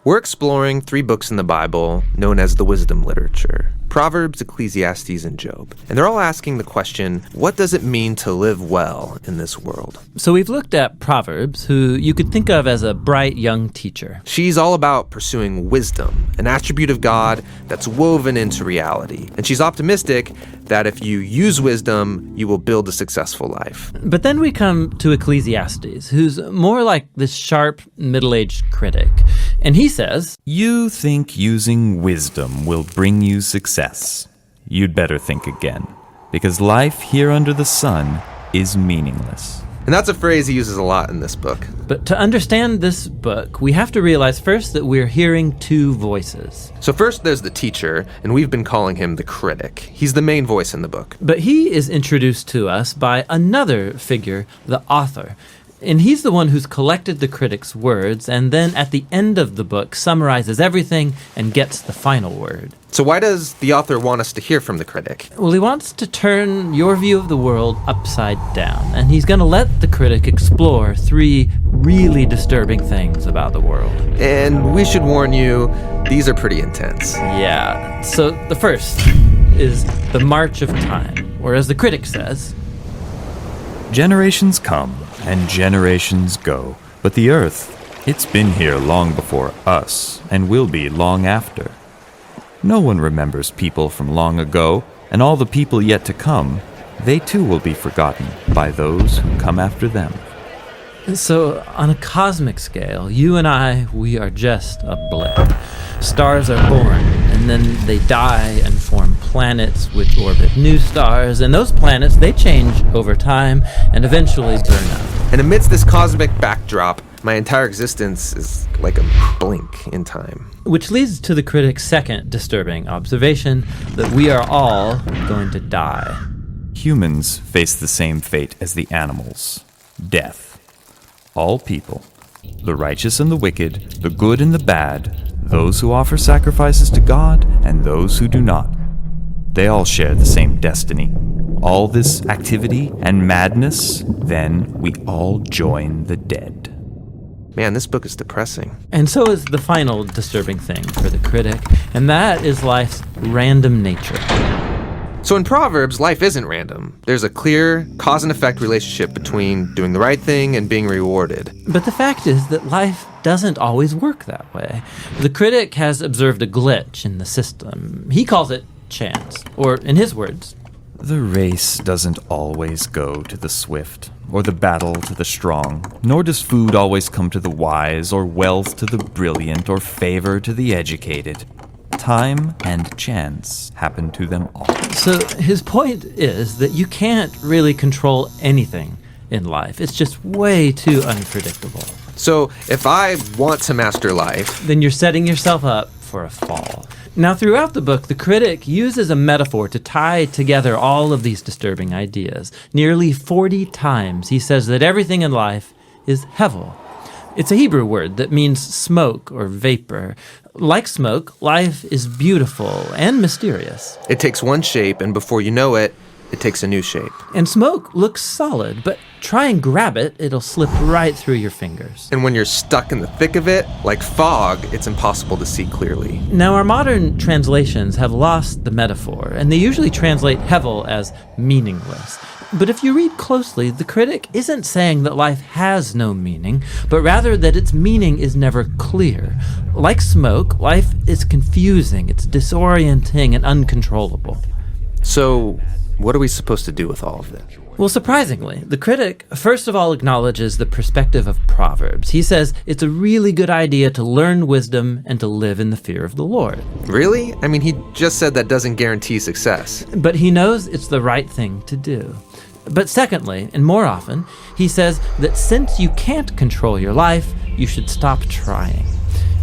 We're exploring 3 books in the Bible known as the wisdom literature: Proverbs, Ecclesiastes, and Job. And they're all asking the question, what does it mean to live well in this world? So we've looked at Proverbs, who you could think of as a bright young teacher. She's all about pursuing wisdom, an attribute of God that's woven into reality. And she's optimistic that if you use wisdom, you will build a successful life. But then we come to Ecclesiastes, who's more like this sharp, middle-aged critic. And he says, "You think using wisdom will bring you success. You'd better think again, because life here under the sun is meaningless." And that's a phrase he uses a lot in this book. But to understand this book, we have to realize first that we're hearing 2 voices. So first there's the teacher, and we've been calling him the critic. He's the main voice in the book. But he is introduced to us by another figure, the author. And he's the one who's collected the critic's words, and then at the end of the book summarizes everything and gets the final word. So why does the author want us to hear from the critic? Well, he wants to turn your view of the world upside down, and he's going to let the critic explore 3 really disturbing things about the world. And we should warn you, these are pretty intense. Yeah, so the first is the march of time, or as the critic says, Generations come and generations go, but the earth, it's been here long before us and will be long after. No one remembers people from long ago, and all the people yet to come, they too will be forgotten by those who come after them. So, on a cosmic scale, you and I, we are just a blip. Stars are born, and then they die and form planets which orbit new stars, and those planets, they change over time and eventually burn up. And amidst this cosmic backdrop, my entire existence is like a blink in time. Which leads to the critic's second disturbing observation, that we are all going to die. Humans face the same fate as the animals: death. All people, the righteous and the wicked, the good and the bad, those who offer sacrifices to God and those who do not, they all share the same destiny. All this activity and madness, then we all join the dead. Man, this book is depressing. And so is the final disturbing thing for the critic, and that is life's random nature. So in Proverbs, life isn't random. There's a clear cause and effect relationship between doing the right thing and being rewarded. But the fact is that life doesn't always work that way. The critic has observed a glitch in the system. He calls it chance, or in his words, The race doesn't always go to the swift, or the battle to the strong, nor does food always come to the wise, or wealth to the brilliant, or favor to the educated. Time and chance happen to them all. So his point is that you can't really control anything in life. It's just way too unpredictable. So if I want to master life, Then you're setting yourself up for a fall. Now, throughout the book, the critic uses a metaphor to tie together all of these disturbing ideas. Nearly 40 times he says that everything in life is hevel. It's a Hebrew word that means smoke or vapor. Like smoke, life is beautiful and mysterious. it takes one shape, and before you know it, it takes a new shape. And smoke looks solid, but try and grab it, it'll slip right through your fingers. And when you're stuck in the thick of it, like fog, it's impossible to see clearly. Now, our modern translations have lost the metaphor, and they usually translate hevel as meaningless. But if you read closely, the critic isn't saying that life has no meaning, but rather that its meaning is never clear. Like smoke, life is confusing, it's disorienting and uncontrollable. So what are we supposed to do with all of it? Well, surprisingly, the critic first of all acknowledges the perspective of Proverbs. He says it's a really good idea to learn wisdom and to live in the fear of the Lord. Really? I mean, he just said that doesn't guarantee success. But he knows it's the right thing to do. But secondly, and more often, he says that since you can't control your life, you should stop trying.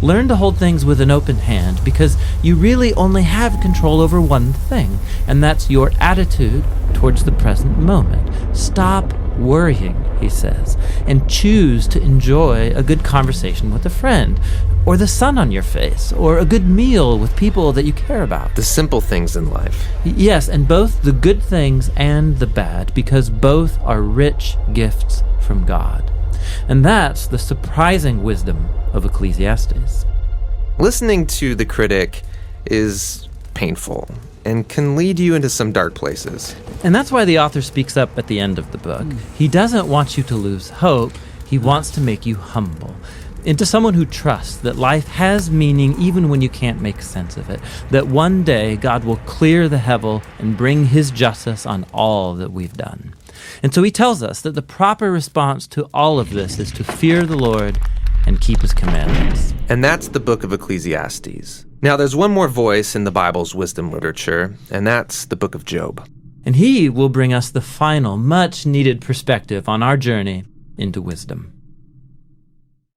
Learn to hold things with an open hand, because you really only have control over one thing, and that's your attitude towards the present moment. Stop worrying, he says, and choose to enjoy a good conversation with a friend, or the sun on your face, or a good meal with people that you care about. The simple things in life. Yes, and both the good things and the bad, because both are rich gifts from God. And that's the surprising wisdom of Ecclesiastes. Listening to the critic is painful and can lead you into some dark places. And that's why the author speaks up at the end of the book. He doesn't want you to lose hope. He wants to make you humble into someone who trusts that life has meaning even when you can't make sense of it, that one day God will clear the hevel and bring his justice on all that we've done. And so he tells us that the proper response to all of this is to fear the Lord and keep his commandments. And that's the book of Ecclesiastes. Now, there's one more voice in the Bible's wisdom literature, and that's the book of Job. And he will bring us the final, much-needed perspective on our journey into wisdom.